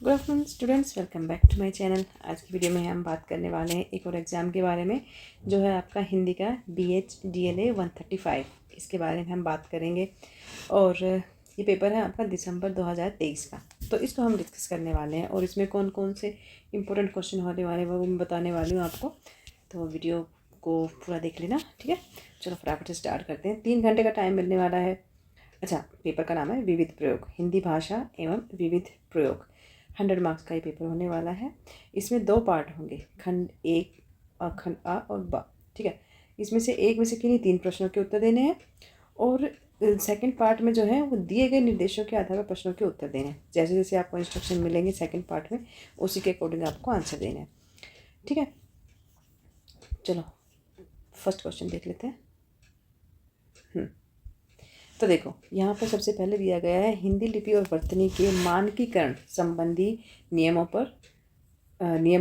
Good afternoon students, welcome back to my channel. आज की video में हम बात करने वाले हैं एक और एग्ज़ाम के बारे में, जो है आपका हिंदी का BH DLA 135। इसके बारे में हम बात करेंगे और ये पेपर है आपका दिसंबर 2023 का। तो इसको हम डिस्कस करने वाले हैं और इसमें कौन कौन से इंपॉर्टेंट क्वेश्चन होने वाले हैं वो मैं बताने वाली हूँ आपको। तो वीडियो को पूरा देख लेना, ठीक है। चलो फटाफट से स्टार्ट करते हैं। 3 घंटे का टाइम मिलने वाला है। अच्छा, पेपर का नाम है विविध प्रयोग, हिंदी भाषा एवं विविध प्रयोग। 100 मार्क्स का ये पेपर होने वाला है। इसमें 2 पार्ट होंगे, खंड 1 और खंड आ और बा, ठीक है। इसमें से एक में से किन्हीं 3 प्रश्नों के उत्तर देने हैं और सेकंड पार्ट में जो है वो दिए गए निर्देशों के आधार पर प्रश्नों के उत्तर देने हैं। जैसे जैसे आपको इंस्ट्रक्शन मिलेंगे सेकंड पार्ट में, उसी के अकॉर्डिंग आपको आंसर देने हैं, ठीक है। चलो फर्स्ट क्वेश्चन देख लेते हैं। तो देखो, यहाँ पर सबसे पहले दिया गया है हिंदी लिपि और वर्तनी के मानकीकरण संबंधी नियमों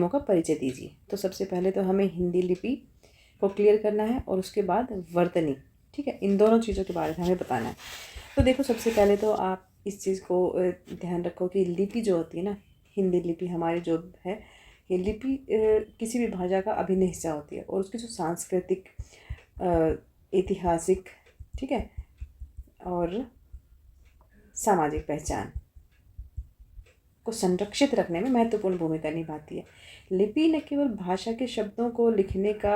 का परिचय दीजिए। तो सबसे पहले तो हमें हिंदी लिपि को क्लियर करना है और उसके बाद वर्तनी, ठीक है। इन दोनों चीज़ों के बारे में हमें बताना है। तो देखो, सबसे पहले तो आप इस चीज़ को ध्यान रखो कि लिपि जो होती है ना, हिंदी लिपि हमारी जो है, ये लिपि किसी भी भाषा का अभिन्न हिस्सा होती है और उसकी जो सांस्कृतिक, ऐतिहासिक, ठीक है, और सामाजिक पहचान को संरक्षित रखने में महत्वपूर्ण भूमिका निभाती है। लिपि न केवल भाषा के शब्दों को लिखने का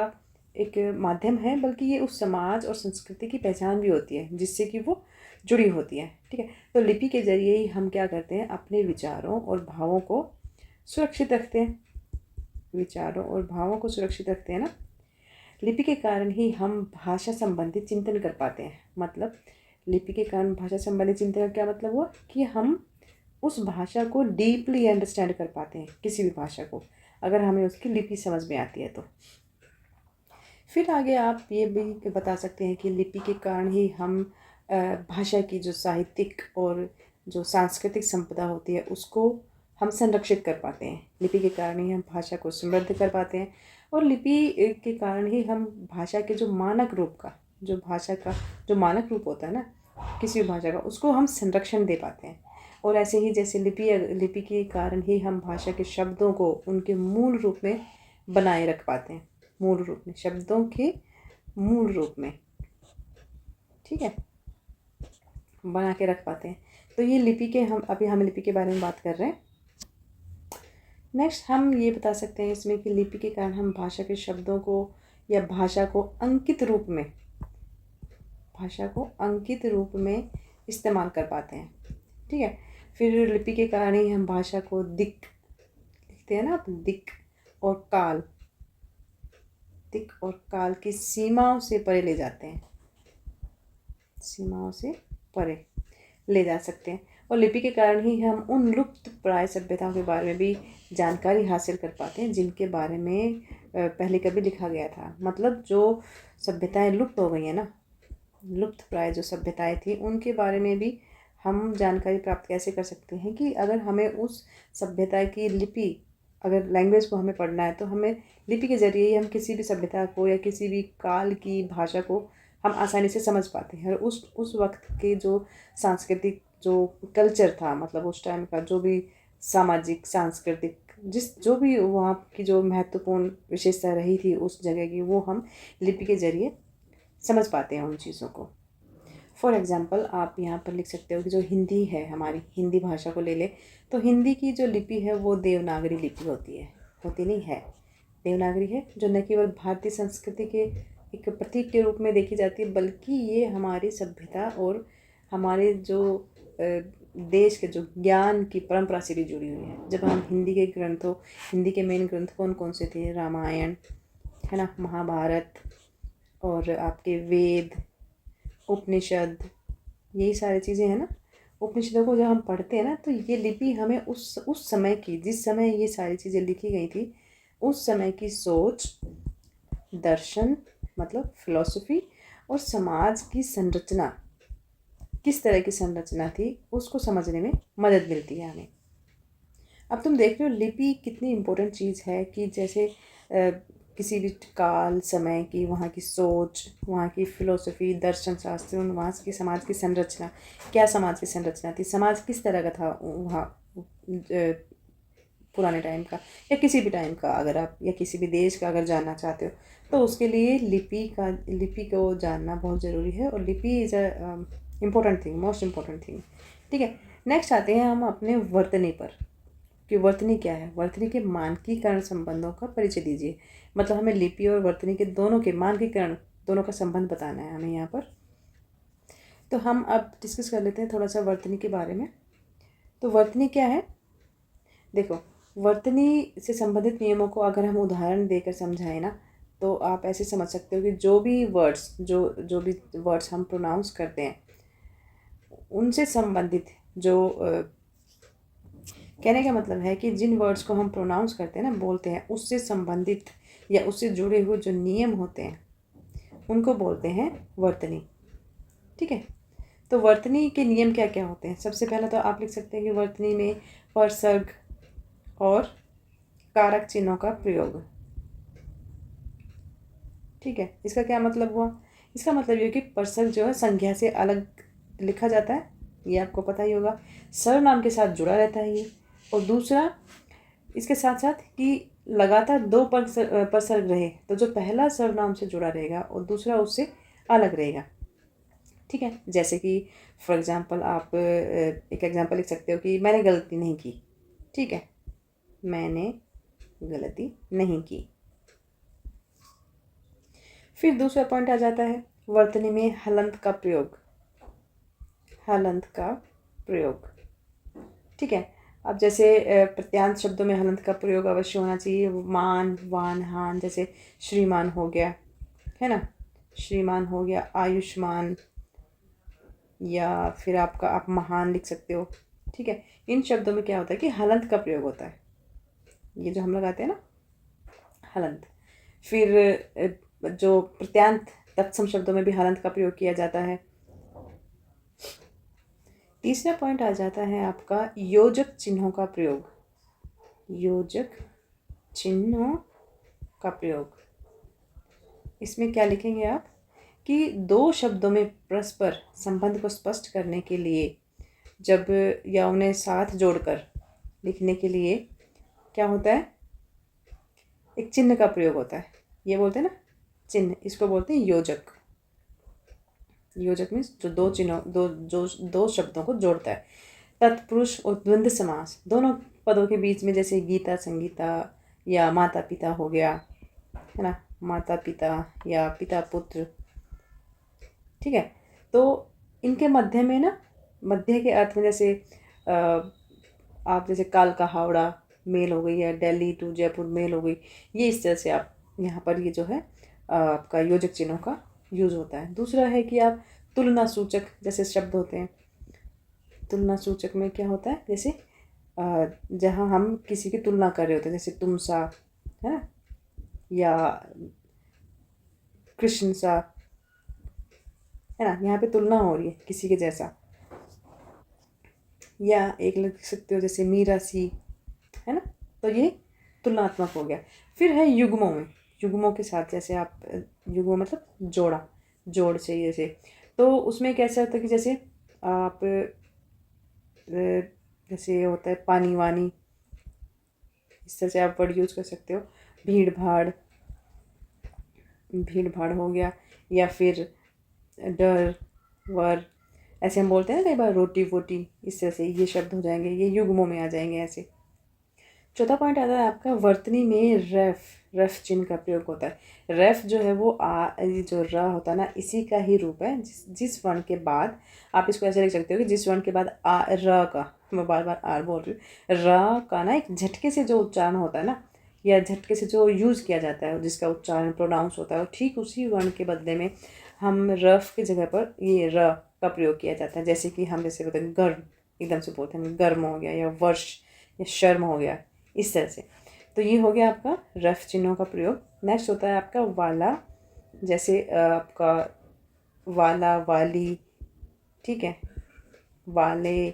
एक माध्यम है, बल्कि ये उस समाज और संस्कृति की पहचान भी होती है जिससे कि वो जुड़ी होती है, ठीक है। तो लिपि के जरिए ही हम क्या करते हैं, अपने विचारों और भावों को सुरक्षित रखते हैं। विचारों और भावों को सुरक्षित रखते हैं ना। लिपि के कारण ही हम भाषा संबंधी चिंतन कर पाते हैं। मतलब लिपि के कारण भाषा संबंधी चिंतन का क्या मतलब हुआ कि हम उस भाषा को डीपली अंडरस्टैंड कर पाते हैं, किसी भी भाषा को, अगर हमें उसकी लिपि समझ में आती है तो। फिर आगे आप ये भी बता सकते हैं कि लिपि के कारण ही हम भाषा की जो साहित्यिक और जो सांस्कृतिक संपदा होती है उसको हम संरक्षित कर पाते हैं। लिपि के कारण ही हम भाषा को समृद्ध कर पाते हैं और लिपि के कारण ही हम भाषा के जो मानक रूप का, जो भाषा का जो मानक रूप होता है ना किसी भी भाषा का, उसको हम संरक्षण दे पाते हैं। और ऐसे ही जैसे लिपि के कारण ही हम भाषा के शब्दों को उनके मूल रूप में बनाए रख पाते हैं, मूल रूप में, शब्दों के मूल रूप में, ठीक है, बना के रख पाते हैं। तो ये लिपि के हम लिपि के बारे में बात कर रहे हैं। नेक्स्ट हम ये बता सकते हैं इसमें कि लिपि के कारण हम भाषा के शब्दों को या भाषा को अंकित रूप में इस्तेमाल कर पाते हैं, ठीक है। फिर लिपि के कारण ही हम भाषा को दिक् लिखते हैं ना, दिक् और काल की सीमाओं से परे ले जाते हैं, सीमाओं से परे ले जा सकते हैं। और लिपि के कारण ही हम उन लुप्त प्राय सभ्यताओं के बारे में भी जानकारी हासिल कर पाते हैं जिनके बारे में पहले कभी लिखा गया था। मतलब जो सभ्यताएं लुप्त हो गई हैं ना, लुप्त प्राय जो सभ्यताएं थी, उनके बारे में भी हम जानकारी प्राप्त कैसे कर सकते हैं कि अगर हमें उस सभ्यता की लिपि, अगर लैंग्वेज को हमें पढ़ना है तो हमें लिपि के ज़रिए ही हम किसी भी सभ्यता को या किसी भी काल की भाषा को हम आसानी से समझ पाते हैं। और उस वक्त के जो सांस्कृतिक जो कल्चर था, मतलब उस टाइम का जो भी सामाजिक सांस्कृतिक जो भी वहाँ की जो महत्वपूर्ण विशेषता रही थी उस जगह की, वो हम लिपि के ज़रिए समझ पाते हैं उन चीज़ों को। फॉर एग्ज़ाम्पल आप यहाँ पर लिख सकते हो कि जो हिंदी है, हमारी हिंदी भाषा को ले ले तो हिंदी की जो लिपि है वो देवनागरी लिपि होती नहीं है, देवनागरी है, जो न केवल भारतीय संस्कृति के एक प्रतीक के रूप में देखी जाती है, बल्कि ये हमारी सभ्यता और हमारे जो देश के जो ज्ञान की परंपरा से भी जुड़ी हुई है। जब हम हिंदी के मेन ग्रंथ कौन कौन से थे, रामायण है ना, महाभारत और आपके वेद, उपनिषद, यही सारी चीज़ें हैं ना। उपनिषदों को जब हम पढ़ते हैं ना तो ये लिपि हमें उस समय की, जिस समय ये सारी चीज़ें लिखी गई थी, उस समय की सोच, दर्शन, मतलब फिलॉसफी, और समाज की संरचना, किस तरह की संरचना थी, उसको समझने में मदद मिलती है हमें। अब तुम देख रहे हो लिपि कितनी इम्पोर्टेंट चीज़ है कि जैसे किसी भी काल समय की, वहाँ की सोच, वहाँ की फिलोसफी, दर्शन शास्त्र, वहाँ की समाज की संरचना, क्या समाज की संरचना थी, समाज किस तरह का था वहाँ पुराने टाइम का या किसी भी टाइम का, अगर आप या किसी भी देश का अगर जानना चाहते हो तो उसके लिए लिपि को जानना बहुत ज़रूरी है। और लिपि is a important thing, most important thing. ठीक है, नेक्स्ट आते हैं हम अपने वर्तनी पर कि वर्तनी क्या है। वर्तनी के मानकीकरण संबंधों का परिचय दीजिए। मतलब हमें लिपि और वर्तनी के दोनों के मानकीकरण, दोनों का संबंध बताना है हमें यहाँ पर। तो हम अब डिस्कस कर लेते हैं थोड़ा सा वर्तनी के बारे में। तो वर्तनी क्या है? देखो, वर्तनी से संबंधित नियमों को अगर हम उदाहरण देकर समझाएं ना, तो आप ऐसे समझ सकते हो कि जो भी वर्ड्स हम प्रोनाउंस करते हैं उनसे संबंधित जो कहने का मतलब है कि जिन वर्ड्स को हम प्रोनाउंस करते हैं ना, बोलते हैं, उससे संबंधित या उससे जुड़े हुए जो नियम होते हैं उनको बोलते हैं वर्तनी। ठीक है, तो वर्तनी के नियम क्या क्या होते हैं? सबसे पहला तो आप लिख सकते हैं कि वर्तनी में परसर्ग और कारक चिन्हों का प्रयोग। ठीक है, इसका क्या मतलब हुआ? इसका मतलब ये कि परसर्ग जो है संज्ञा से अलग लिखा जाता है, ये आपको पता ही होगा। सर्वनाम के साथ जुड़ा रहता है ये। और दूसरा, इसके साथ साथ कि लगातार दो परसर्ग रहे, तो जो पहला सर्वनाम से जुड़ा रहेगा और दूसरा उससे अलग रहेगा। ठीक है, जैसे कि फॉर एग्ज़ाम्पल आप एक एग्जाम्पल लिख सकते हो कि मैंने गलती नहीं की। ठीक है, मैंने गलती नहीं की। फिर दूसरा पॉइंट आ जाता है वर्तनी में हलंत का प्रयोग। हलंत का प्रयोग, ठीक है। अब जैसे प्रत्यांत शब्दों में हलंत का प्रयोग अवश्य होना चाहिए। मान, वान, हान, जैसे श्रीमान हो गया, है ना, श्रीमान हो गया, आयुष्मान, या फिर आप महान लिख सकते हो। ठीक है, इन शब्दों में क्या होता है कि हलंत का प्रयोग होता है, ये जो हम लगाते हैं ना हलंत। फिर जो प्रत्यांत तत्सम शब्दों में भी हलंत का प्रयोग किया जाता है। तीसरा पॉइंट आ जाता है आपका योजक चिन्हों का प्रयोग। योजक चिन्हों का प्रयोग, इसमें क्या लिखेंगे आप कि दो शब्दों में परस्पर संबंध को स्पष्ट करने के लिए जब या उन्हें साथ जोड़कर लिखने के लिए क्या होता है, एक चिन्ह का प्रयोग होता है। ये बोलते हैं ना चिन्ह, इसको बोलते हैं योजक। योजक मीन्स जो दो शब्दों को जोड़ता है। तत्पुरुष और द्वंद्व समास, दोनों पदों के बीच में, जैसे गीता संगीता या माता पिता हो गया, है ना, माता पिता या पिता पुत्र। ठीक है, तो इनके मध्य में ना, मध्य के अर्थ में जैसे आप जैसे काल का हावड़ा मेल हो गई या दिल्ली टू जयपुर मेल हो गई, ये इस तरह से आप यहाँ पर ये जो है आपका योजक चिन्हों का यूज़ होता है। दूसरा है कि आप तुलना सूचक जैसे शब्द होते हैं। तुलना सूचक में क्या होता है, जैसे जहाँ हम किसी की तुलना कर रहे होते हैं, जैसे तुम सा, है ना, या कृष्ण सा, है ना, यहाँ पे तुलना हो रही है किसी के जैसा। या एक लिख सकते हो जैसे मीरा सी, है ना, तो ये तुलनात्मक हो गया। फिर है युग्मों में, युग्मों के साथ जैसे आप युग्म मतलब जोड़ से, जैसे तो उसमें कैसा होता है कि जैसे आप जैसे होता है पानी वानी, इस तरह से आप वर्ड यूज़ कर सकते हो। भीड़ भाड़ हो गया, या फिर डर वर, ऐसे हम बोलते हैं ना कई बार, रोटी वोटी, इस तरह से ये शब्द हो जाएंगे, ये युग्मों में आ जाएंगे ऐसे। चौथा पॉइंट आता है आपका वर्तनी में रेफ चिन्ह का प्रयोग होता है। रेफ जो है वो जो र होता है ना, इसी का ही रूप है। जिस वर्ण के बाद आप इसको ऐसे लिख सकते हो कि जिस वर्ण के बाद र का, मैं बार बार आर बोल रही हूँ, र का ना एक झटके से जो उच्चारण होता है ना, या झटके से जो यूज़ किया जाता है, जिसका उच्चारण प्रोनाउंस होता है, ठीक उसी वर्ण के बदले में हम रफ की जगह पर ये र का प्रयोग किया जाता है। जैसे कि हम जैसे बोलते हैं गर्म, एकदम से बोलते हैं गर्म हो गया, या वर्ष या शर्म हो गया, इस तरह से। तो ये हो गया आपका रफ चिन्हों का प्रयोग। नेक्स्ट होता है आपका वाला, जैसे आपका वाला वाली, ठीक है, वाले।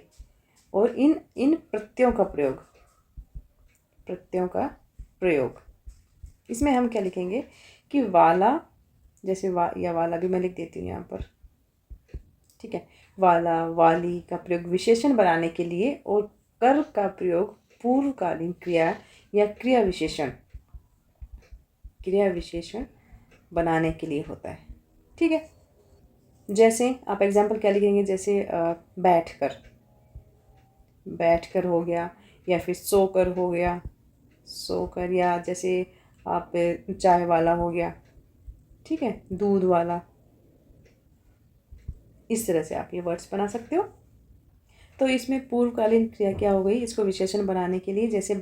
और इन प्रत्ययों का प्रयोग, इसमें हम क्या लिखेंगे कि वाला, जैसे या वाला भी मैं लिख देती हूँ यहाँ पर। ठीक है, वाला वाली का प्रयोग विशेषण बनाने के लिए और कर का प्रयोग पूर्वकालीन क्रिया या क्रिया विशेषण बनाने के लिए होता है। ठीक है, जैसे आप एग्जाम्पल क्या लिखेंगे, जैसे बैठकर हो गया, या फिर सोकर हो गया, सोकर, या जैसे आप चाय वाला हो गया, ठीक है, दूध वाला। इस तरह से आप ये वर्ड्स बना सकते हो। तो इसमें पूर्वकालीन क्रिया क्या हो गई, इसको विशेषण बनाने के लिए, जैसे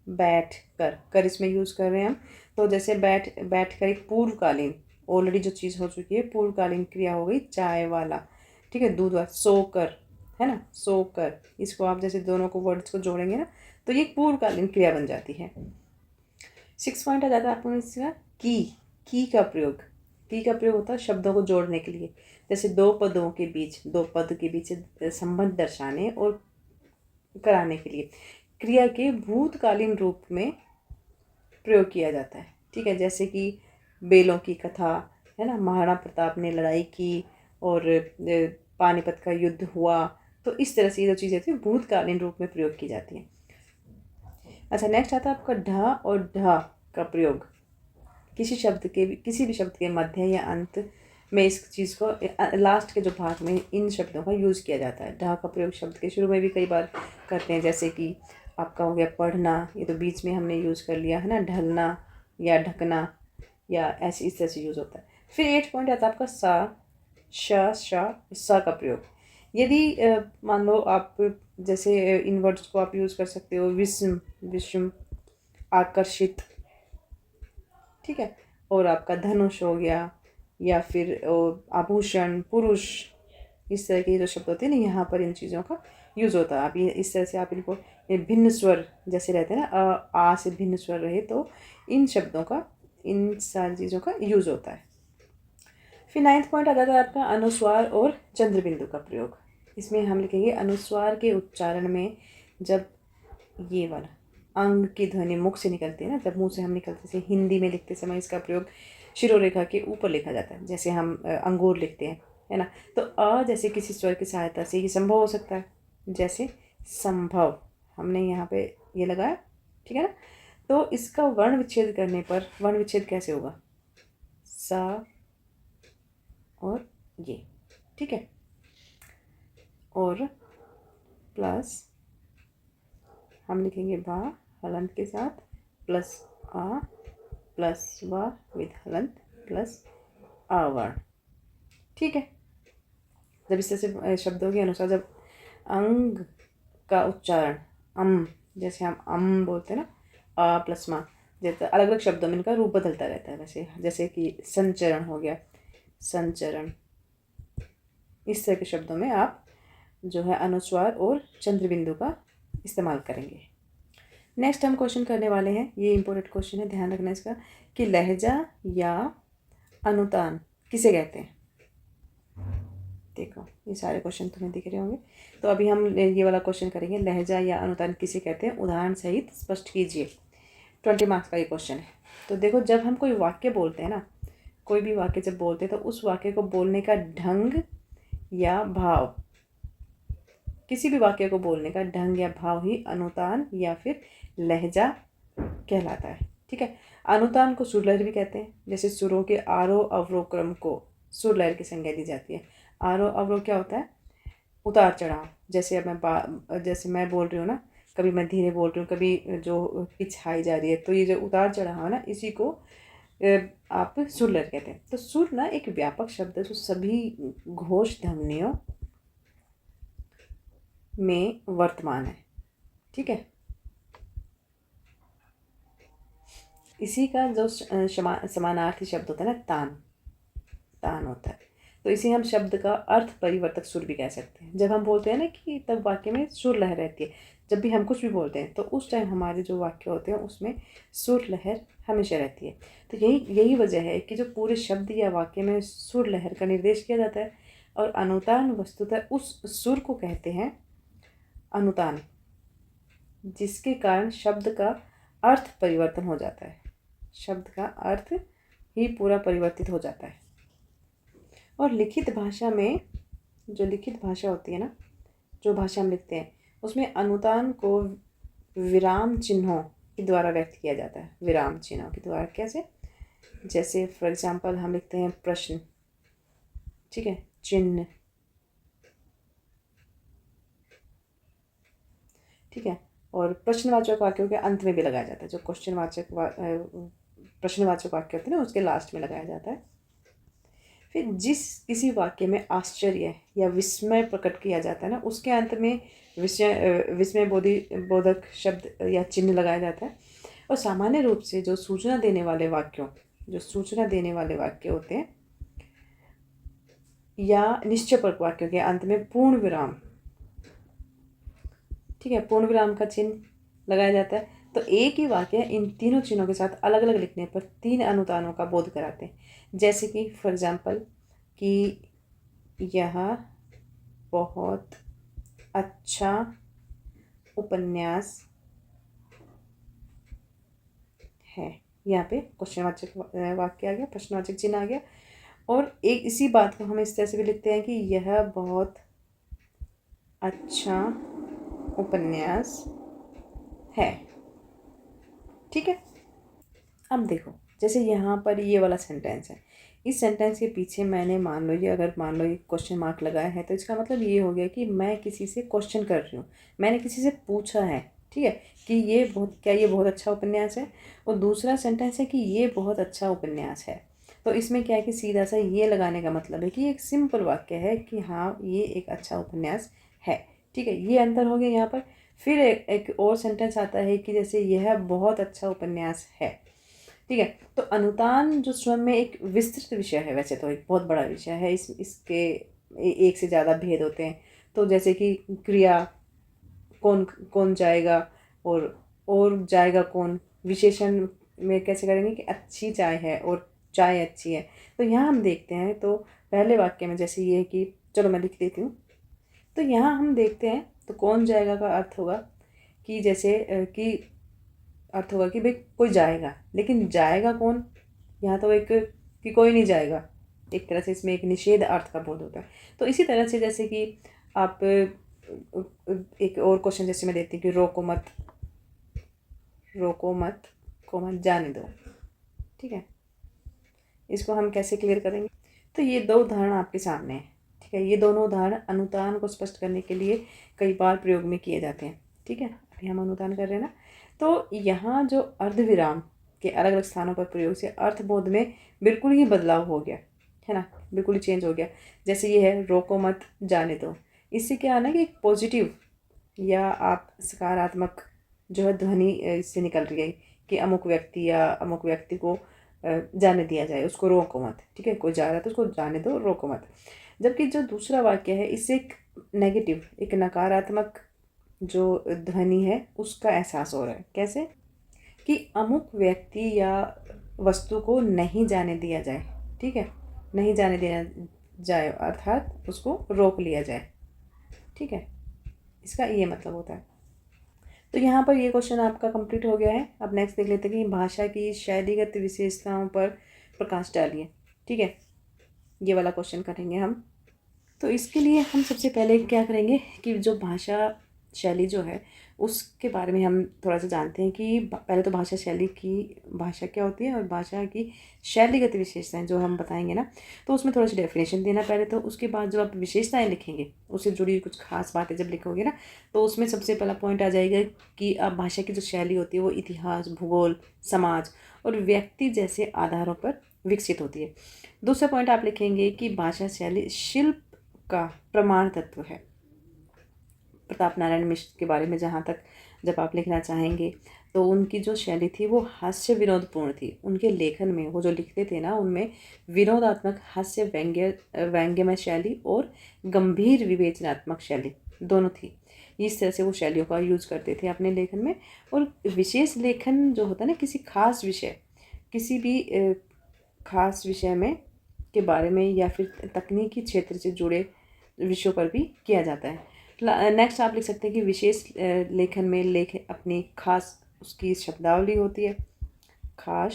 कर इसमें यूज़ कर रहे हैं हम। तो जैसे बैठकर एक पूर्वकालीन, ऑलरेडी जो चीज़ हो चुकी है, पूर्वकालीन क्रिया हो गई चाय वाला, ठीक है, दूध वाला। सोकर है ना, सोकर, इसको आप जैसे दोनों को वर्ड्स को जोड़ेंगे ना, तो ये पूर्वकालीन क्रिया बन जाती है। 6 पॉइंट आ जाता है आपको इसका की का प्रयोग होता है शब्दों को जोड़ने के लिए। जैसे दो पद के बीच संबंध दर्शाने और कराने के लिए क्रिया के भूतकालीन रूप में प्रयोग किया जाता है। ठीक है, जैसे कि बेलों की कथा है ना, महाराणा प्रताप ने लड़ाई की और पानीपत का युद्ध हुआ। तो इस तरह से ये जो चीज़ें थी भूतकालीन रूप में प्रयोग की जाती हैं। अच्छा, नेक्स्ट आता है आपका ढ और ढ का प्रयोग। किसी भी शब्द के मध्य या अंत में इस चीज़ को, लास्ट के जो भाग में इन शब्दों का यूज़ किया जाता है। ढ का प्रयोग शब्द के शुरू में भी कई बार करते हैं, जैसे कि आपका हो गया पढ़ना, ये तो बीच में हमने यूज़ कर लिया है ना, ढलना या ढकना, या ऐसे इस तरह से यूज़ होता है। फिर 8 पॉइंट आता है आपका सा का प्रयोग। यदि मान लो आप जैसे इन वर्ड्स को आप यूज़ कर सकते हो, विषम, आकर्षित, ठीक है, और आपका धनुष हो गया, या फिर आभूषण, पुरुष, इस तरह के जो शब्द होते हैं ना, यहाँ पर इन चीज़ों का यूज़ होता है। आप ये इस तरह से आप इनको भिन्न स्वर जैसे रहते हैं ना, आ से भिन्न स्वर रहे, तो इन शब्दों का, इन सारी चीज़ों का यूज़ होता है। फिर 9th पॉइंट आ जाता है आपका अनुस्वार और चंद्रबिंदु का प्रयोग। इसमें हम लिखेंगे अनुस्वार के उच्चारण में जब ये वाला अंग की ध्वनि मुख से निकलती है ना, जब मुंह से हम निकलते, जैसे हिंदी में लिखते समय इसका प्रयोग शिरोरेखा के ऊपर लिखा जाता है, जैसे हम अंगूर लिखते हैं, है ना। तो अ जैसे किसी स्वर की सहायता से ये संभव हो सकता है, जैसे संभव, हमने यहाँ पे ये लगाया, ठीक है ना। तो इसका वर्ण विच्छेद करने पर वर्ण विच्छेद कैसे होगा, सा और ये, ठीक है, और प्लस हम लिखेंगे बा हलंत के साथ, प्लस आ, प्लस वा विद हलंत, प्लस आ वर्ण, ठीक है। जब इस तरह से शब्दों के अनुसार जब अंग का उच्चारण जैसे हम बोलते हैं ना, आ प्लस मा, जैसे अलग अलग शब्दों में इनका रूप बदलता रहता है। वैसे जैसे कि संचरण हो गया, संचरण, इस तरह के शब्दों में आप जो है अनुस्वार और चंद्रबिंदु का इस्तेमाल करेंगे। नेक्स्ट हम क्वेश्चन करने वाले हैं, ये इंपॉर्टेंट क्वेश्चन है, ध्यान रखना इसका, कि लहजा या अनुतान किसे कहते हैं। देखो ये सारे क्वेश्चन तुम्हें दिख रहे होंगे। तो अभी हम ये वाला क्वेश्चन करेंगे, लहजा या अनुतान किसे कहते हैं, उदाहरण सहित स्पष्ट कीजिए। 20 मार्क्स का ये क्वेश्चन है। तो देखो, जब हम कोई वाक्य बोलते हैं ना, कोई भी वाक्य जब बोलते हैं, तो उस वाक्य को बोलने का ढंग या भाव, किसी भी वाक्य को बोलने का ढंग या भाव ही अनुतान या फिर लहजा कहलाता है। ठीक है, अनुतान को सुरलहर भी कहते हैं। जैसे सुरों के आरोह अवरोह क्रम को सुरलहर की संज्ञा दी जाती है। आरोह अवरोह क्या होता है, उतार चढ़ाव। जैसे अब जैसे मैं बोल रही हूँ ना, कभी मैं धीरे बोल रही हूँ, कभी जो पिच हाई जा रही है, तो ये जो उतार चढ़ाव है ना, इसी को आप सुरलहर कहते हैं। तो सुर ना एक व्यापक शब्द है जो सभी घोष ध्वनियों में वर्तमान है। ठीक है, इसी का जो समानार्थी शब्द होता है ना, तान होता है। तो इसे हम शब्द का अर्थ परिवर्तक सुर भी कह सकते हैं। जब हम बोलते हैं ना कि तब वाक्य में सुर लहर रहती है, जब भी हम कुछ भी बोलते हैं तो उस टाइम हमारे जो वाक्य होते हैं उसमें सुर लहर हमेशा रहती है। तो यही वजह है कि जो पूरे शब्द या वाक्य में सुर लहर का निर्देश किया जाता है। और अनुतान वस्तुतः उस सुर को कहते हैं अनुतान, जिसके कारण शब्द का अर्थ परिवर्तन हो जाता है। शब्द का अर्थ ही पूरा परिवर्तित हो जाता है। और लिखित भाषा में, जो लिखित भाषा होती है ना, जो भाषा हम लिखते हैं, उसमें अनुतान को विराम चिन्हों के द्वारा व्यक्त किया जाता है। विराम चिन्हों के द्वारा कैसे? जैसे फॉर एग्जांपल हम लिखते हैं प्रश्न, ठीक है, चिन्ह, ठीक है। और प्रश्नवाचक वाक्यों के अंत में भी लगाया जाता है। जो प्रश्नवाचक वाक्य होते हैं ना, उसके लास्ट में लगाया जाता है। फिर जिस किसी वाक्य में आश्चर्य या विस्मय प्रकट किया जाता है ना, उसके अंत में विस्मय बोधक शब्द या चिन्ह लगाया जाता है। और सामान्य रूप से जो सूचना देने वाले वाक्य होते हैं या निश्चयपरक वाक्यों के अंत में पूर्ण विराम, ठीक है, पूर्ण विराम का चिन्ह लगाया जाता है। तो एक ही वाक्य इन तीनों चिन्हों के साथ अलग अलग लिखने पर 3 अनुतानों का बोध कराते हैं। जैसे कि फॉर एग्जांपल कि यह बहुत अच्छा उपन्यास है। यहाँ पे क्वेश्चनवाचक वाक्य आ गया, प्रश्नवाचक चिन्ह आ गया। और एक इसी बात को हम इस तरह से भी लिखते हैं कि यह बहुत अच्छा उपन्यास है, ठीक है। अब देखो, जैसे यहाँ पर ये वाला सेंटेंस है, इस सेंटेंस के पीछे मैंने मान लो ये क्वेश्चन मार्क लगाया है, तो इसका मतलब ये हो गया कि मैं किसी से क्वेश्चन कर रही हूँ, मैंने किसी से पूछा है, ठीक है, कि ये बहुत अच्छा उपन्यास है। और दूसरा सेंटेंस है कि ये बहुत अच्छा उपन्यास है। तो इसमें क्या है कि सीधा सा ये लगाने का मतलब है कि एक सिंपल वाक्य है कि हाँ, ये एक अच्छा उपन्यास है, ठीक है। ये अंतर हो गया यहाँ पर। फिर एक और सेंटेंस आता है कि जैसे यह बहुत अच्छा उपन्यास है, ठीक है। तो अनुतान जो स्वयं में एक विस्तृत विषय है, वैसे तो एक बहुत बड़ा विषय है, इसके एक से ज़्यादा भेद होते हैं। तो जैसे कि क्रिया, कौन कौन जाएगा, और जाएगा कौन, विशेषण में कैसे करेंगे कि अच्छी चाय है और चाय अच्छी है। तो यहाँ हम देखते हैं, तो पहले वाक्य में जैसे ये है कि, चलो मैं लिख देती हूँ। तो यहाँ हम देखते हैं, तो कौन जाएगा का अर्थ होगा कि जैसे कि अर्थ होगा कि भाई कोई जाएगा, लेकिन जाएगा कौन, यहाँ तो एक कि कोई नहीं जाएगा, एक तरह से इसमें एक निषेध अर्थ का बोध होता है। तो इसी तरह से जैसे कि आप एक और क्वेश्चन जैसे मैं देती हूँ कि रोको मत को मत जाने दो, ठीक है। इसको हम कैसे क्लियर करेंगे? तो ये 2 उदाहरण आपके सामने हैं, ठीक है। ये दोनों उदाहरण अनुतान को स्पष्ट करने के लिए कई बार प्रयोग में किए जाते हैं, ठीक है। अभी हम अनुतान कर रहे हैं ना। तो यहाँ जो अर्धविराम के अलग अलग स्थानों पर प्रयोग से अर्थबोध में बिल्कुल ही बदलाव हो गया है ना, बिल्कुल ही चेंज हो गया। जैसे ये है रोको मत जाने दो, इससे क्या है ना कि एक पॉजिटिव या आप सकारात्मक जो है ध्वनि इससे निकल रही है कि अमुक व्यक्ति को जाने दिया जाए, उसको रोको मत, ठीक है। कोई जा रहा है तो उसको जाने दो, रोको मत। जबकि जो दूसरा वाक्य है, इससे एक नेगेटिव, एक नकारात्मक जो ध्वनि है उसका एहसास हो रहा है। कैसे? कि अमुक व्यक्ति या वस्तु को नहीं जाने दिया जाए, ठीक है, नहीं जाने दिया जाए अर्थात उसको रोक लिया जाए, ठीक है। इसका ये मतलब होता है। तो यहाँ पर ये क्वेश्चन आपका कंप्लीट हो गया है। अब नेक्स्ट देख लेते हैं कि भाषा की शैलीगत विशेषताओं पर प्रकाश डालिए, ठीक है। ये वाला क्वेश्चन करेंगे हम। तो इसके लिए हम सबसे पहले क्या करेंगे कि जो भाषा शैली जो है उसके बारे में हम थोड़ा सा जानते हैं कि पहले तो भाषा शैली की भाषा क्या होती है और भाषा की शैलीगत विशेषताएं जो हम बताएंगे ना, तो उसमें थोड़ा सा डेफिनेशन देना पहले। तो उसके बाद जो आप विशेषताएं लिखेंगे उससे जुड़ी कुछ खास बातें जब लिखोगे ना, तो उसमें सबसे पहला पॉइंट आ जाएगा कि अब भाषा की जो शैली होती है वो इतिहास, भूगोल, समाज और व्यक्ति जैसे आधारों पर विकसित होती है। दूसरा पॉइंट आप लिखेंगे कि भाषा शैली शिल्प का प्रमाण तत्व है। प्रताप नारायण मिश्र के बारे में जहाँ तक जब आप लिखना चाहेंगे, तो उनकी जो शैली थी वो हास्य विनोदपूर्ण थी। उनके लेखन में वो जो लिखते थे ना, उनमें विनोदात्मक, हास्य व्यंग्यमय शैली और गंभीर विवेचनात्मक शैली दोनों थी। इस तरह से वो शैलियों का यूज करते थे अपने लेखन में। और विशेष लेखन जो होता है ना, किसी भी खास विषय में के बारे में या फिर तकनीकी क्षेत्र से जुड़े विषयों पर भी किया जाता है। नेक्स्ट आप लिख सकते हैं कि विशेष लेखन में अपनी खास उसकी शब्दावली होती है, खास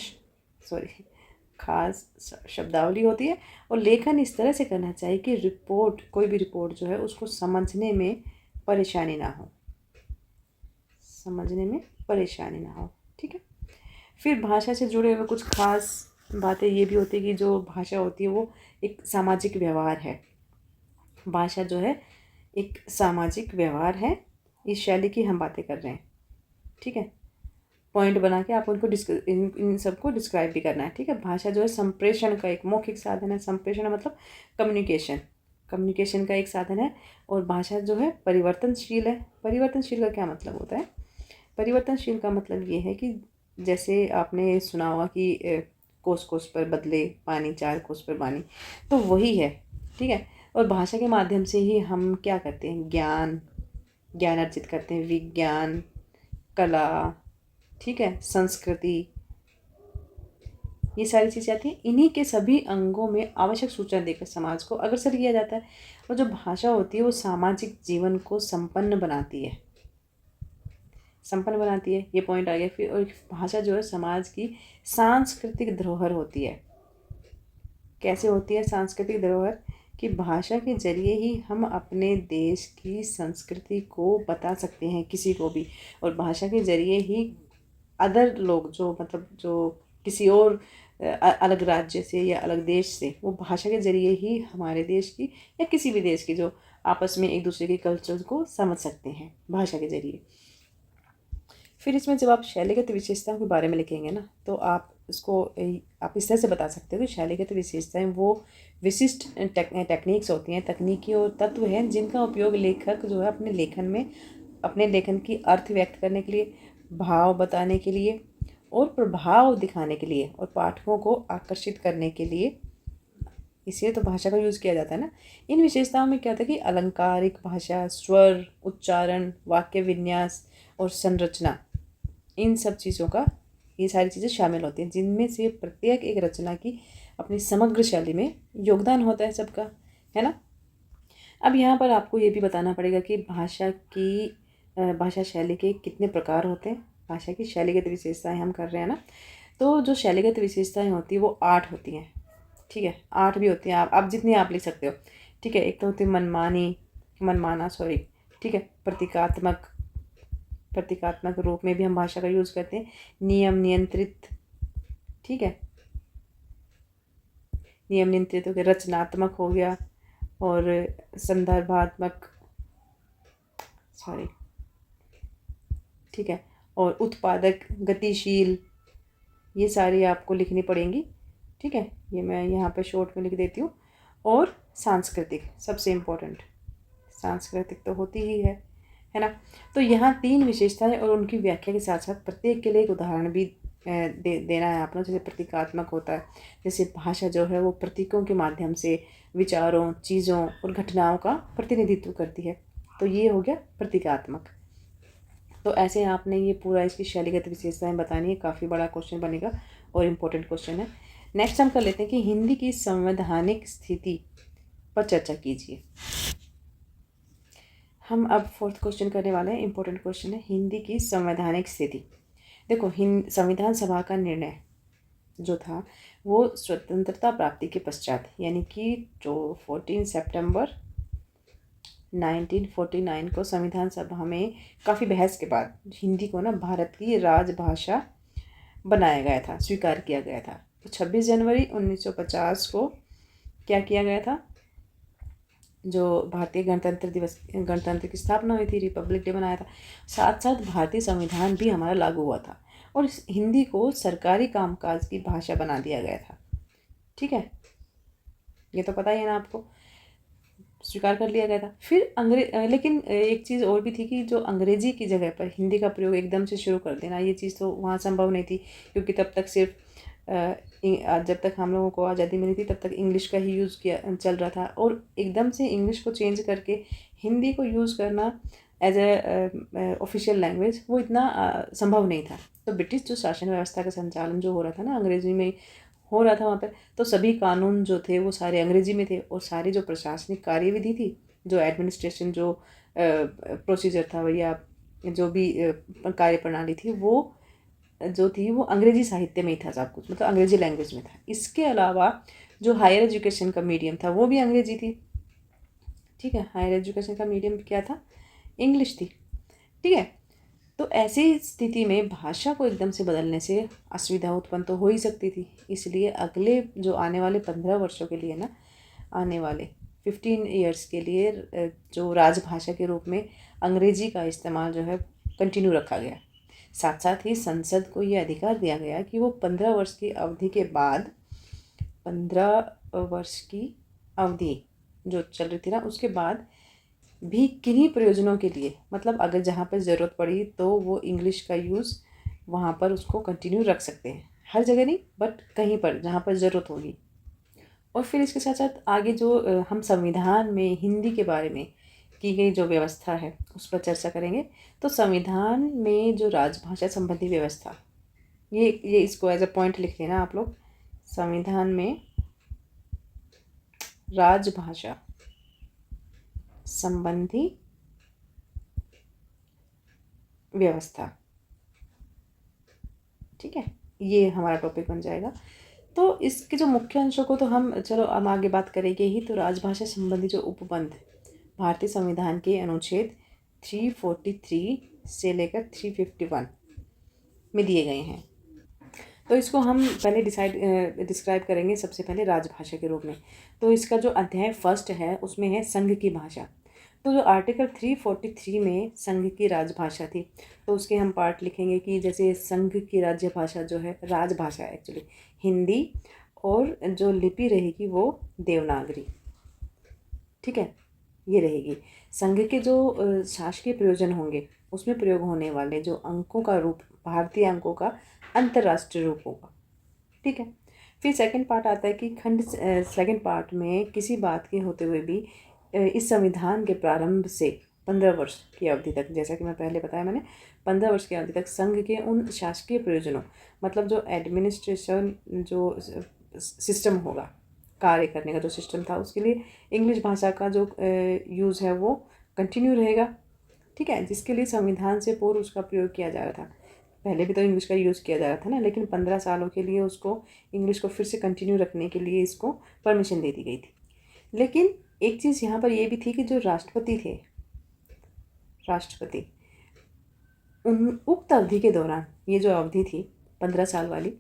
शब्दावली होती है। और लेखन इस तरह से करना चाहिए कि कोई भी रिपोर्ट जो है उसको समझने में परेशानी ना हो, समझने में परेशानी ना हो। ठीक है, फिर भाषा से जुड़े हुए कुछ खास बातें ये भी होती है कि जो भाषा होती है वो एक सामाजिक व्यवहार है। भाषा जो है एक सामाजिक व्यवहार है, इस शैली की हम बातें कर रहे हैं। ठीक है, पॉइंट बना के आप उनको इन सबको डिस्क्राइब भी करना है। ठीक है, भाषा जो है संप्रेषण का एक मौखिक साधन है। संप्रेषण मतलब कम्युनिकेशन, कम्युनिकेशन का एक साधन है। और भाषा जो है परिवर्तनशील है। परिवर्तनशील का क्या मतलब होता है? परिवर्तनशील का मतलब ये है कि जैसे आपने सुना होगा कि कोस कोस पर बदले पानी, 4 कोस पर पानी, तो वही है। ठीक है, और भाषा के माध्यम से ही हम क्या करते हैं, ज्ञान ज्ञान अर्जित करते हैं, विज्ञान, कला, ठीक है, संस्कृति, ये सारी चीज़ें आती हैं। इन्हीं के सभी अंगों में आवश्यक सूचना देकर समाज को अग्रसर किया जाता है। और जो भाषा होती है वो सामाजिक जीवन को संपन्न बनाती है, संपन्न बनाती है, ये पॉइंट आ गया। फिर और भाषा जो है समाज की सांस्कृतिक धरोहर होती है। कैसे होती है सांस्कृतिक धरोहर? कि भाषा के जरिए ही हम अपने देश की संस्कृति को बता सकते हैं किसी को भी। और भाषा के जरिए ही अदर लोग जो मतलब जो किसी और अलग राज्य से या अलग देश से, वो भाषा के जरिए ही हमारे देश की या किसी भी देश की जो आपस में एक दूसरे के कल्चर को समझ सकते हैं भाषा के जरिए। फिर इसमें जब आप शैलीगत विशेषताओं के बारे में लिखेंगे ना, तो आप इसको आप इस तरह से बता सकते हो कि शैलीगत विशेषताएं वो विशिष्ट टेक्निक्स होती हैं, तकनीकी और तत्व हैं जिनका उपयोग लेखक जो है अपने लेखन में अपने लेखन की अर्थ व्यक्त करने के लिए, भाव बताने के लिए और प्रभाव दिखाने के लिए और पाठकों को आकर्षित करने के लिए, इसलिए तो भाषा का यूज़ किया जाता है ना। इन विशेषताओं में क्या होता है कि अलंकारिक भाषा, स्वर, उच्चारण, वाक्य विन्यास और संरचना, इन सब चीज़ों का, ये सारी चीज़ें शामिल होती हैं जिनमें से प्रत्येक एक रचना की अपनी समग्र शैली में योगदान होता है सबका, है ना। अब यहाँ पर आपको ये भी बताना पड़ेगा कि भाषा शैली के कितने प्रकार होते हैं। भाषा की शैलीगत विशेषताएं हम कर रहे हैं ना, तो जो शैलीगत विशेषताएं होती है वो 8 होती हैं। ठीक है, 8 भी होती हैं, आप जितनी आप लिख सकते हो। ठीक है, एक तो होती है मनमाना, ठीक है, प्रतीकात्मक रूप में भी हम भाषा का यूज़ करते हैं। नियम नियंत्रित, ठीक है, नियम नियंत्रित हो गया, रचनात्मक हो गया, और संदर्भात्मक, ठीक है, और उत्पादक, गतिशील, ये सारी आपको लिखनी पड़ेंगी। ठीक है, ये मैं यहाँ पे शॉर्ट में लिख देती हूँ। और सांस्कृतिक, सबसे इम्पोर्टेंट, सांस्कृतिक तो होती ही है ना। तो यहाँ 3 विशेषताएं और उनकी व्याख्या के साथ साथ प्रत्येक के लिए एक उदाहरण भी देना है आपने। जैसे प्रतीकात्मक होता है, जैसे भाषा जो है वो प्रतीकों के माध्यम से विचारों, चीज़ों और घटनाओं का प्रतिनिधित्व करती है, तो ये हो गया प्रतीकात्मक। तो ऐसे आपने ये पूरा इसकी शैलीगत विशेषताएं बतानी है। काफ़ी बड़ा क्वेश्चन बनेगा और इम्पोर्टेंट क्वेश्चन है। नेक्स्ट हम कर लेते हैं कि हिंदी की संवैधानिक स्थिति पर चर्चा कीजिए। हम अब 4th क्वेश्चन करने वाले हैं। इम्पोर्टेंट क्वेश्चन है, हिंदी की संवैधानिक स्थिति। देखो, संविधान सभा का निर्णय जो था वो स्वतंत्रता प्राप्ति के पश्चात, यानी कि जो 14 सितंबर 1949 को संविधान सभा में काफ़ी बहस के बाद हिंदी को ना भारत की राजभाषा बनाया गया था, स्वीकार किया गया था। तो 26 जनवरी 1950 को क्या किया गया था, जो भारतीय गणतंत्र की स्थापना हुई थी, रिपब्लिक डे बनाया था। साथ साथ भारतीय संविधान भी हमारा लागू हुआ था और हिंदी को सरकारी कामकाज की भाषा बना दिया गया था। ठीक है, ये तो पता ही है ना आपको, स्वीकार कर लिया गया था। फिर लेकिन एक चीज़ और भी थी कि जो अंग्रेजी की जगह पर हिंदी का प्रयोग एकदम से शुरू कर देना, ये चीज़ तो वहाँ संभव नहीं थी, क्योंकि तब तक सिर्फ जब तक हम लोगों को आज़ादी मिली थी तब तक इंग्लिश का ही यूज़ किया चल रहा था, और एकदम से इंग्लिश को चेंज करके हिंदी को यूज़ करना एज ए ऑफिशियल लैंग्वेज, वो इतना संभव नहीं था। तो ब्रिटिश जो शासन व्यवस्था का संचालन जो हो रहा था ना, अंग्रेजी में हो रहा था वहाँ पर, तो सभी कानून जो थे वो सारे अंग्रेजी में थे, और सारी जो प्रशासनिक कार्यविधि थी, जो एडमिनिस्ट्रेशन, जो प्रोसीजर था या जो भी कार्य प्रणाली थी, वो जो थी वो अंग्रेजी साहित्य में ही था, सब कुछ मतलब अंग्रेजी लैंग्वेज में था। इसके अलावा जो हायर एजुकेशन का मीडियम था वो भी अंग्रेजी थी। ठीक है, हायर एजुकेशन का मीडियम क्या था, इंग्लिश थी। ठीक है, तो ऐसी स्थिति में भाषा को एकदम से बदलने से असुविधा उत्पन्न तो हो ही सकती थी। इसलिए अगले जो आने वाले 15 वर्षों के लिए ना, आने वाले 15 ईयर्स के लिए जो राजभाषा के रूप में अंग्रेजी का इस्तेमाल जो है कंटिन्यू रखा गया। साथ साथ ही संसद को ये अधिकार दिया गया कि वो 15 वर्ष की अवधि के बाद 15 वर्ष की अवधि जो चल रही थी ना, उसके बाद भी किन्हीं प्रयोजनों के लिए, मतलब अगर जहाँ पर ज़रूरत पड़ी तो वो इंग्लिश का यूज़ वहाँ पर उसको कंटिन्यू रख सकते हैं। हर जगह नहीं, बट कहीं पर जहाँ पर ज़रूरत होगी। और फिर इसके साथ साथ आगे जो हम संविधान में हिंदी के बारे में की गई जो व्यवस्था है उस पर चर्चा करेंगे। तो संविधान में जो राजभाषा संबंधी व्यवस्था, ये इसको एज अ पॉइंट लिख लेना आप लोग। संविधान में राजभाषा संबंधी व्यवस्था, ठीक है, ये हमारा टॉपिक बन जाएगा। तो इसके जो मुख्य अंशों को तो हम चलो हम आगे बात करेंगे ही। तो राजभाषा संबंधी जो उपबंध भारतीय संविधान के अनुच्छेद 343 से लेकर 351 में दिए गए हैं। तो इसको हम पहले डिस्क्राइब करेंगे सबसे पहले राजभाषा के रूप में। तो इसका जो अध्याय फर्स्ट है उसमें है संघ की भाषा। तो जो आर्टिकल 343 में संघ की राजभाषा थी, तो उसके हम पार्ट लिखेंगे कि जैसे संघ की राज्य भाषा जो है, राजभाषा एक्चुअली हिंदी, और जो लिपि रहेगी वो देवनागरी, ठीक है, ये रहेगी। संघ के जो शासकीय प्रयोजन होंगे उसमें प्रयोग होने वाले जो अंकों का रूप भारतीय अंकों का अंतर्राष्ट्रीय रूप होगा, ठीक है। फिर सेकंड पार्ट आता है कि खंड सेकंड पार्ट में किसी बात के होते हुए भी इस संविधान के प्रारंभ से 15 वर्ष की अवधि तक, जैसा कि मैं पहले बताया मैंने, 15 वर्ष की अवधि तक संघ के उन शासकीय प्रयोजनों, मतलब जो एडमिनिस्ट्रेशन जो सिस्टम होगा, कार्य करने का जो सिस्टम था, उसके लिए इंग्लिश भाषा का जो यूज़ है वो कंटिन्यू रहेगा, ठीक है, जिसके लिए संविधान से पूर्व उसका प्रयोग किया जा रहा था। पहले भी तो इंग्लिश का यूज़ किया जा रहा था ना, लेकिन 15 सालों के लिए उसको इंग्लिश को फिर से कंटिन्यू रखने के लिए इसको परमिशन दे दी गई थी। लेकिन एक चीज़ यहाँ पर ये भी थी कि जो राष्ट्रपति थे, राष्ट्रपति उन उक्त अवधि के दौरान, ये जो अवधि थी 15 साल वाली,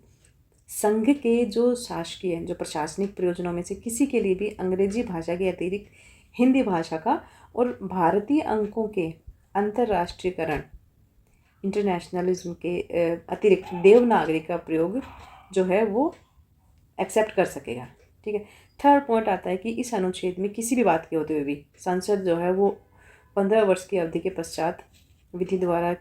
संघ के जो शासकीय जो प्रशासनिक प्रयोजनों में से किसी के लिए भी अंग्रेजी भाषा के अतिरिक्त हिंदी भाषा का और भारतीय अंकों के अंतर्राष्ट्रीयकरण, इंटरनेशनलिज्म के अतिरिक्त देवनागरी का प्रयोग जो है वो एक्सेप्ट कर सकेगा, ठीक है। थर्ड पॉइंट आता है कि इस अनुच्छेद में किसी भी बात के होते हुए भी संसद जो है वो 15 वर्ष की अवधि के पश्चात विधि द्वारा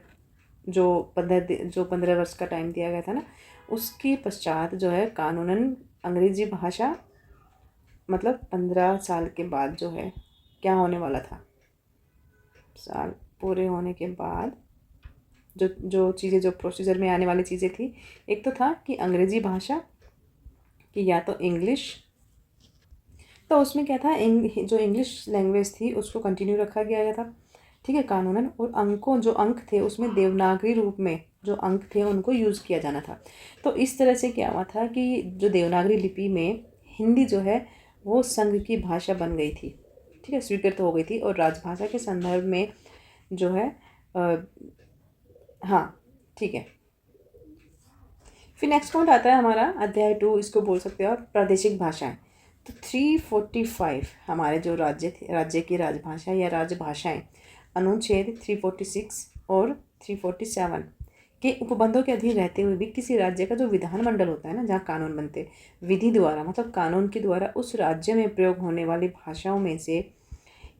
जो 15 वर्ष का टाइम दिया गया था ना, उसके पश्चात जो है कानूनन अंग्रेजी भाषा, मतलब 15 साल के बाद जो है क्या होने वाला था, साल पूरे होने के बाद जो चीज़ें जो प्रोसीजर में आने वाली चीज़ें थी, एक तो था कि अंग्रेजी भाषा कि या तो इंग्लिश, तो उसमें क्या था, जो इंग्लिश लैंग्वेज थी उसको कंटिन्यू रखा गया था, ठीक है, कानूनन। और जो अंक थे उसमें देवनागरी रूप में जो अंक थे उनको यूज़ किया जाना था। तो इस तरह से क्या हुआ था कि जो देवनागरी लिपि में हिंदी जो है वो संघ की भाषा बन गई थी, ठीक है, स्वीकृत हो गई थी। और राजभाषा के संदर्भ में जो है हाँ, ठीक है। फिर नेक्स्ट पॉइंट आता है हमारा अध्याय 2, इसको बोल सकते हो आप प्रादेशिक भाषाएं। तो 345 हमारे जो राज्य की राजभाषा या राजभाषाएं अनुच्छेद 346 और 347 के उपबंधों के अधीन रहते हुए भी किसी राज्य का जो विधानमंडल होता है ना, जहाँ कानून बनते, विधि द्वारा मतलब कानून के द्वारा उस राज्य में प्रयोग होने वाली भाषाओं में से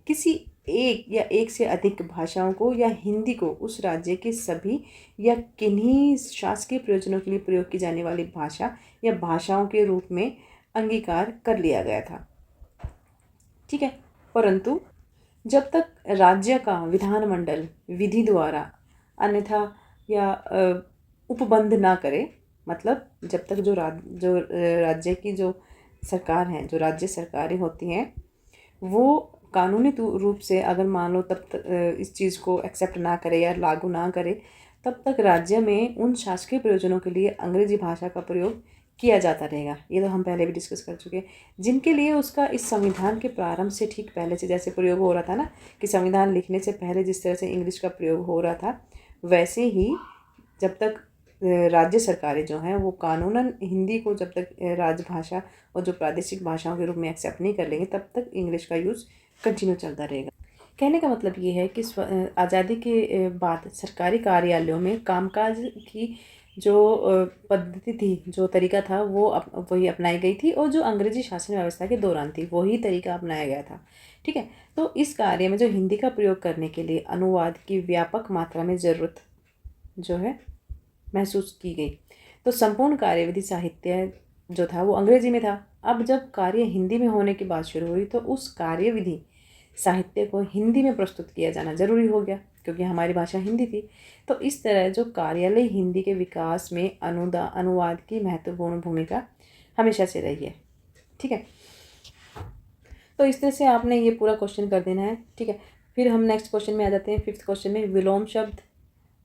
किसी एक या एक से अधिक भाषाओं को या हिंदी को उस राज्य के सभी या किन्हीं शासकीय प्रयोजनों के लिए प्रयोग की जाने वाली भाषा या भाषाओं के रूप में अंगीकार कर लिया गया था, ठीक है। परंतु जब तक राज्य का विधानमंडल विधि द्वारा अन्यथा या उपबंध ना करे, मतलब जब तक जो राज्य की जो सरकार है, जो राज्य सरकारें होती हैं, वो कानूनी रूप से अगर मान लो तब इस चीज़ को एक्सेप्ट ना करे या लागू ना करे, तब तक राज्य में उन शासकीय प्रयोजनों के लिए अंग्रेजी भाषा का प्रयोग किया जाता रहेगा। ये तो हम पहले भी डिस्कस कर चुके हैं। जिनके लिए उसका इस संविधान के प्रारंभ से ठीक पहले से जैसे प्रयोग हो रहा था ना, कि संविधान लिखने से पहले जिस तरह से इंग्लिश का प्रयोग हो रहा था, वैसे ही जब तक राज्य सरकारें जो हैं वो कानूनन हिंदी को जब तक राजभाषा और जो प्रादेशिक भाषाओं के रूप में एक्सेप्ट नहीं कर लेंगे, तब तक इंग्लिश का यूज़ कंटिन्यू चलता रहेगा। कहने का मतलब ये है कि आज़ादी के बाद सरकारी कार्यालयों में कामकाज की जो पद्धति थी, जो तरीका था, वो वही अपनाई गई थी, और जो अंग्रेजी शासन व्यवस्था के दौरान थी वही तरीका अपनाया गया था। ठीक है, तो इस कार्य में जो हिंदी का प्रयोग करने के लिए अनुवाद की व्यापक मात्रा में ज़रूरत जो है महसूस की गई। तो संपूर्ण कार्यविधि साहित्य जो था वो अंग्रेजी में था। अब जब कार्य हिंदी में होने की बात शुरू हुई तो उस कार्यविधि साहित्य को हिंदी में प्रस्तुत किया जाना ज़रूरी हो गया, क्योंकि हमारी भाषा हिंदी थी। तो इस तरह जो कार्यालय हिंदी के विकास में अनुवाद की महत्वपूर्ण भूमिका हमेशा से रही है। ठीक है, तो इस तरह से आपने ये पूरा क्वेश्चन कर देना है। ठीक है, फिर हम नेक्स्ट क्वेश्चन में आ जाते हैं। 5th क्वेश्चन में विलोम शब्द,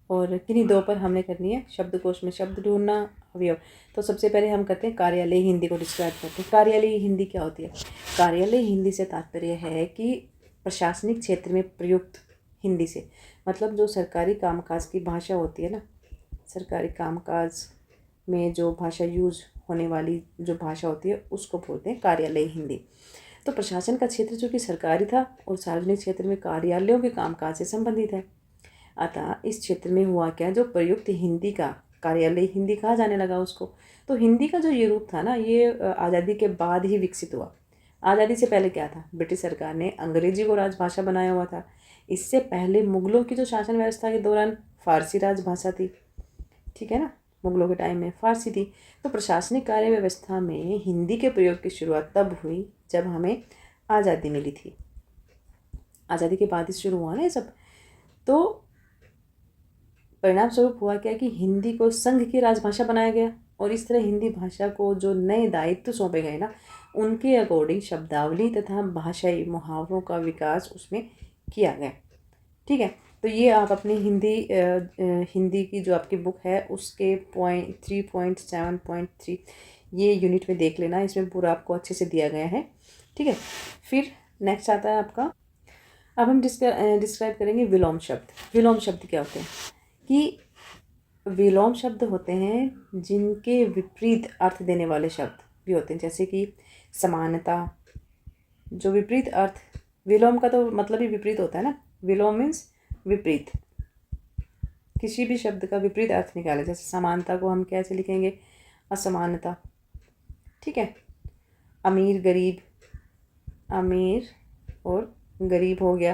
और किन्हीं दो पर हमने करनी है शब्दकोश में शब्द ढूंढना, अवयव। तो सबसे पहले हम करते हैं कार्यालय हिंदी को डिस्क्राइब करते हैं। कार्यालय हिंदी क्या होती है? कार्यालय हिंदी से तात्पर्य है कि प्रशासनिक क्षेत्र में प्रयुक्त हिंदी से, मतलब जो सरकारी कामकाज की भाषा होती है ना, सरकारी कामकाज में जो भाषा यूज़ होने वाली जो भाषा होती है उसको बोलते हैं कार्यालय हिंदी। तो प्रशासन का क्षेत्र जो कि सरकारी था और सार्वजनिक क्षेत्र में कार्यालयों के कामकाज से संबंधित है। अतः इस क्षेत्र में हुआ क्या, जो प्रयुक्त हिंदी का कार्यालय हिंदी कहा जाने लगा उसको। तो हिंदी का जो ये रूप था ना, ये आज़ादी के बाद ही विकसित हुआ। आज़ादी से पहले क्या था? ब्रिटिश सरकार ने अंग्रेजी को राजभाषा बनाया हुआ था। इससे पहले मुग़लों की जो शासन व्यवस्था के दौरान फ़ारसी राजभाषा थी। ठीक है ना, मुग़लों के टाइम में फ़ारसी थी। तो प्रशासनिक कार्य व्यवस्था में हिंदी के प्रयोग की शुरुआत तब हुई जब हमें आज़ादी मिली थी। आज़ादी के बाद ही शुरू हुआ ना ये सब। तो परिणाम स्वरूप हुआ क्या कि हिंदी को संघ की राजभाषा बनाया गया, और इस तरह हिंदी भाषा को जो नए दायित्व सौंपे गए ना, उनके अकॉर्डिंग शब्दावली तथा भाषाई मुहावरों का विकास उसमें किया गया। ठीक है, तो ये आप अपनी हिंदी की जो आपकी बुक है उसके 3.7.3 ये यूनिट में देख लेना, इसमें पूरा आपको अच्छे से दिया गया है। ठीक है, फिर नेक्स्ट आता है आपका, अब हम डिस्क्राइब करेंगे विलोम शब्द। विलोम शब्द क्या होते हैं? कि विलोम शब्द होते हैं जिनके विपरीत अर्थ देने वाले शब्द भी होते हैं, जैसे कि समानता। जो विपरीत अर्थ, विलोम का तो मतलब ही विपरीत होता है ना, विलोम मीन्स विपरीत। किसी भी शब्द का विपरीत अर्थ निकाले, जैसे समानता को हम कैसे लिखेंगे? असमानता। ठीक है, अमीर गरीब, अमीर और गरीब हो गया।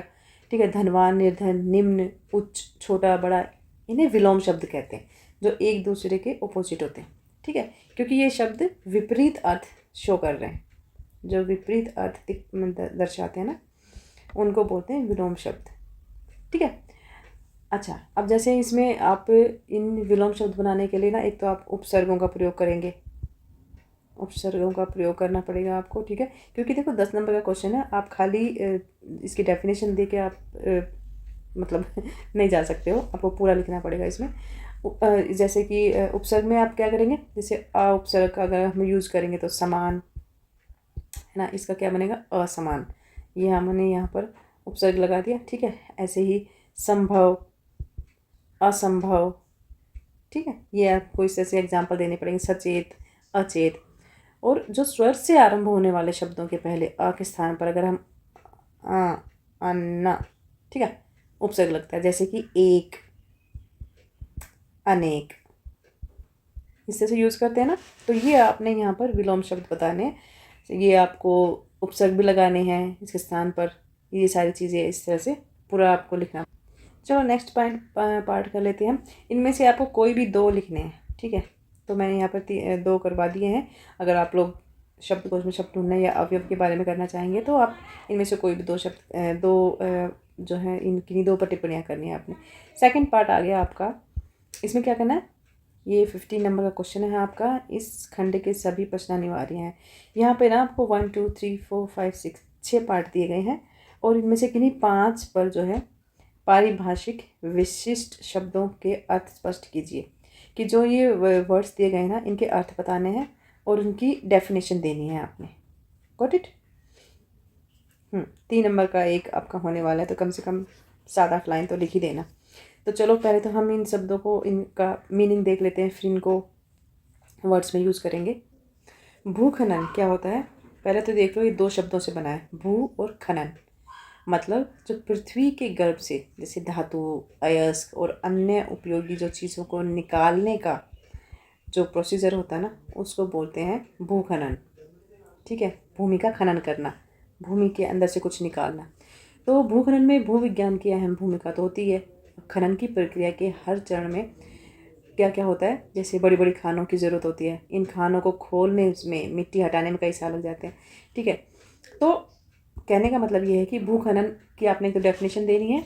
ठीक है, धनवान निर्धन, निम्न उच्च, छोटा बड़ा, इन्हें विलोम शब्द कहते हैं, जो एक दूसरे के ऑपोजिट होते हैं। ठीक है, क्योंकि ये शब्द विपरीत अर्थ शो कर रहे हैं, जो विपरीत अर्थ दर्शाते हैं ना, उनको बोलते हैं विलोम शब्द। ठीक है, अच्छा, अब जैसे इसमें आप इन विलोम शब्द बनाने के लिए ना, एक तो आप उपसर्गों का प्रयोग करेंगे, उपसर्गों का प्रयोग करना पड़ेगा आपको। ठीक है, क्योंकि देखो 10 नंबर का क्वेश्चन है, आप खाली इसकी डेफिनेशन दे के आप मतलब नहीं जा सकते हो, आपको पूरा लिखना पड़ेगा इसमें। जैसे कि उपसर्ग में आप क्या करेंगे, जैसे अ उपसर्ग का अगर हम यूज़ करेंगे तो समान है ना, इसका क्या बनेगा? असमान। ये हमने यहाँ पर उपसर्ग लगा दिया। ठीक है, ऐसे ही संभव, असंभव। ठीक है, ये आपको इस तरह से एग्जाम्पल देने पड़ेंगे, सचेत, अचेत। और जो स्वर से आरंभ होने वाले शब्दों के पहले अ के स्थान पर अगर हम अन्ना, ठीक है, उपसर्ग लगता है, जैसे कि एक, अनेक, इस तरह से यूज़ करते हैं ना। तो ये आपने यहाँ पर विलोम शब्द बताने हैं, ये आपको उपसर्ग भी लगाने हैं इसके स्थान पर, ये सारी चीज़ें इस तरह से पूरा आपको लिखना। चलो नेक्स्ट पार्ट कर लेते हैं हम। इनमें से आपको कोई भी 2 लिखने हैं। ठीक है, तो मैंने यहाँ पर 2 करवा दिए हैं। अगर आप लोग शब्दकोश में शब्द ढूंढना या अवयव के बारे में करना चाहेंगे तो आप इनमें से कोई भी 2 शब्द जो है इनकी 2 पर टिप्पणियाँ करनी है आपने। सेकंड पार्ट आ गया आपका, इसमें क्या करना है? ये 15 नंबर का क्वेश्चन है आपका, इस खंड के सभी प्रश्न अनिवार्य हैं। यहाँ पे ना आपको 1 2 3 4 5 6 6 पार्ट दिए गए हैं, और इनमें से किन्हीं 5 पर जो है पारिभाषिक विशिष्ट शब्दों के अर्थ स्पष्ट कीजिए। कि जो ये वर्ड्स दिए गए ना, इनके अर्थ बताने हैं और उनकी डेफिनेशन देनी है आपने। Got it? 3 नंबर का एक आपका होने वाला है, तो कम से कम 7-8 लाइन तो लिख ही देना। तो चलो पहले तो हम इन शब्दों को, इनका मीनिंग देख लेते हैं, फिर इनको वर्ड्स में यूज़ करेंगे। भूखनन क्या होता है? पहले तो देख लो, ये 2 शब्दों से बना है, भू और खनन। मतलब जो पृथ्वी के गर्भ से जैसे धातु, अयस्क और अन्य उपयोगी जो चीज़ों को निकालने का जो प्रोसीजर होता है ना, उसको बोलते हैं भूखनन। ठीक है, भूमि का खनन करना, भूमि के अंदर से कुछ निकालना। तो भूखनन में भूविज्ञान की अहम भूमिका तो होती है। खनन की प्रक्रिया के हर चरण में क्या क्या होता है, जैसे बड़ी बड़ी खानों की ज़रूरत होती है, इन खानों को खोलने में, मिट्टी हटाने में कई साल लग जाते हैं। ठीक है, तो कहने का मतलब ये है कि भूखनन की आपने एक तो डेफिनेशन देनी है,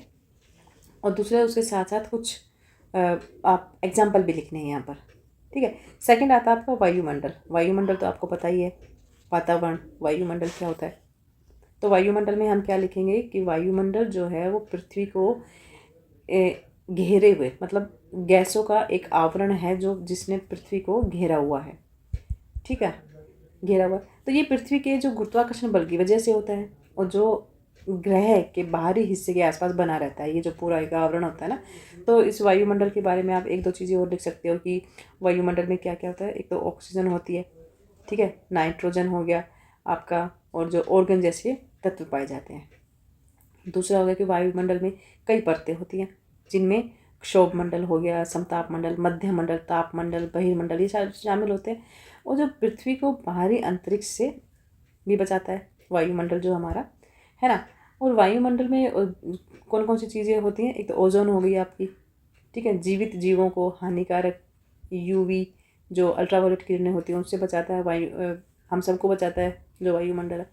और दूसरा उसके साथ साथ कुछ आप एग्जाम्पल भी लिखने हैं यहाँ पर। ठीक है, सेकंड आता है आपका वायुमंडल। वायुमंडल तो आपको पता ही है, वातावरण। वायुमंडल क्या होता है? तो वायुमंडल में हम क्या लिखेंगे कि वायुमंडल जो है वो पृथ्वी को घेरे हुए, मतलब गैसों का एक आवरण है जो जिसने पृथ्वी को घेरा हुआ है। ठीक है, घेरा हुआ। तो ये पृथ्वी के जो गुरुत्वाकर्षण बल की वजह से होता है, और जो ग्रह के बाहरी हिस्से के आसपास बना रहता है, ये जो पूरा एक आवरण होता है ना। तो इस वायुमंडल के बारे में आप 1-2 चीज़ें और लिख सकते हो कि वायुमंडल में क्या क्या होता है। एक तो ऑक्सीजन होती है, ठीक है, नाइट्रोजन हो गया आपका, और जो ऑर्गन जैसे तत्व पाए जाते हैं। दूसरा हो गया कि वायुमंडल में कई परतें होती हैं, जिनमें क्षोभ मंडल हो गया, समताप मंडल, मध्य मंडल, ताप मंडल, बहिर्मंडल, ये सारे शामिल होते हैं। और जो पृथ्वी को बाहरी अंतरिक्ष से भी बचाता है वायुमंडल जो हमारा है ना। और वायुमंडल में कौन कौन सी चीज़ें होती हैं? एक तो ओजोन हो गई आपकी, ठीक है, जीवित जीवों को हानिकारक यूवी जो अल्ट्रावायलेट किरणें होती हैं उससे बचाता है। हम सबको बचाता है जो वायुमंडल है।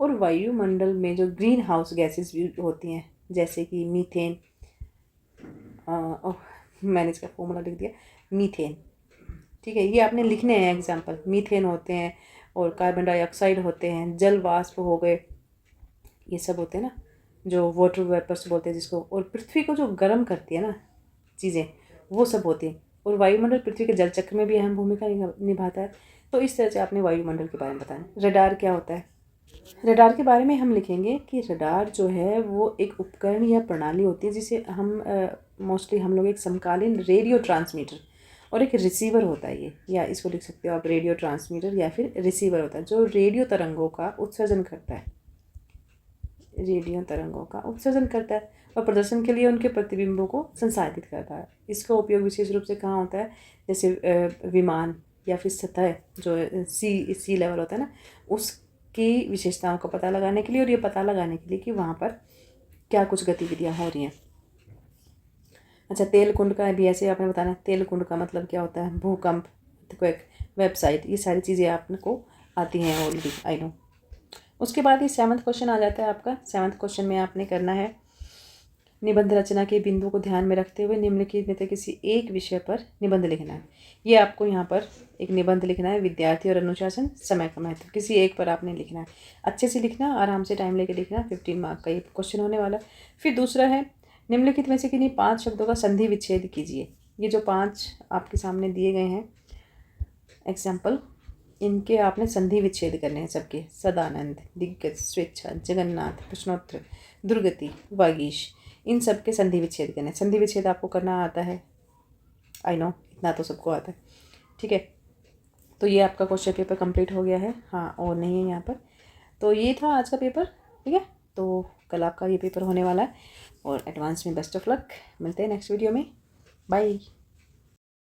और वायुमंडल में जो ग्रीन हाउस गैसेस भी होती हैं, जैसे कि मीथेन, मैंने इसका फॉर्मूला लिख दिया, मीथेन। ठीक है, ये आपने लिखने हैं एग्जाम्पल। मीथेन होते हैं, और कार्बन डाइऑक्साइड होते हैं, जल वाष्प हो गए, ये सब होते हैं ना, जो वाटर वेपर्स बोलते हैं जिसको। और पृथ्वी को जो गर्म करती है ना चीज़ें, वो सब होती हैं। और वायुमंडल पृथ्वी के जल चक्र में भी अहम भूमिका निभाता है। तो इस तरह से आपने वायुमंडल के बारे में बताया। रडार क्या होता है? रडार के बारे में हम लिखेंगे कि रडार जो है वो एक उपकरण या प्रणाली होती है जिसे हम मोस्टली हम लोग एक समकालीन रेडियो ट्रांसमीटर और एक रिसीवर होता है ये, या इसको लिख सकते हो आप रेडियो ट्रांसमीटर या फिर रिसीवर होता है, जो रेडियो तरंगों का उत्सर्जन करता है। रेडियो तरंगों का उत्सर्जन करता है और प्रदर्शन के लिए उनके प्रतिबिंबों को संसाधित करता है। इसका उपयोग विशेष रूप से कहाँ होता है? जैसे विमान या फिर सतह जो सी लेवल होता है ना, उसकी विशेषताओं का पता लगाने के लिए, और ये पता लगाने के लिए कि वहाँ पर क्या कुछ गतिविधियाँ हो रही हैं। अच्छा, तेल कुंड का भी ऐसे आपने बताना। तेल कुंड का मतलब क्या होता है? भूकंप, वेबसाइट, ये सारी चीज़ें आपको आती हैं ऑलरेडी, आई नो। उसके बाद ये 7वां क्वेश्चन आ जाता है आपका। 7वां क्वेश्चन में आपने करना है निबंध रचना के बिंदु को ध्यान में रखते हुए निम्नलिखित में से किसी एक विषय पर निबंध लिखना है। ये आपको यहाँ पर एक निबंध लिखना है, विद्यार्थी और अनुशासन, समय का महत्व, किसी एक पर आपने लिखना है। अच्छे से लिखना, आराम से टाइम लेके लिखना। 15 मार्क का ये क्वेश्चन होने वाला है। फिर दूसरा है, निम्नलिखित में से किन्हीं 5 शब्दों का संधि विच्छेद कीजिए। ये जो 5 आपके सामने दिए गए हैं एग्जाम्पल, इनके आपने संधि विच्छेद करने हैं सबके। सदानंद, दिग्गज, स्वेच्छा, जगन्नाथ, प्रश्नोत्तर, दुर्गति, वागीश, इन सब के संधि विच्छेद करने। संधि विच्छेद आपको करना आता है, आई नो, इतना तो सबको आता है। ठीक है, तो ये आपका क्वेश्चन पेपर कंप्लीट हो गया है। हाँ, और नहीं है यहाँ पर। तो ये था आज का पेपर। ठीक है, तो कल आपका ये पेपर होने वाला है, और एडवांस में बेस्ट ऑफ लक। मिलते हैं नेक्स्ट वीडियो में। बाय।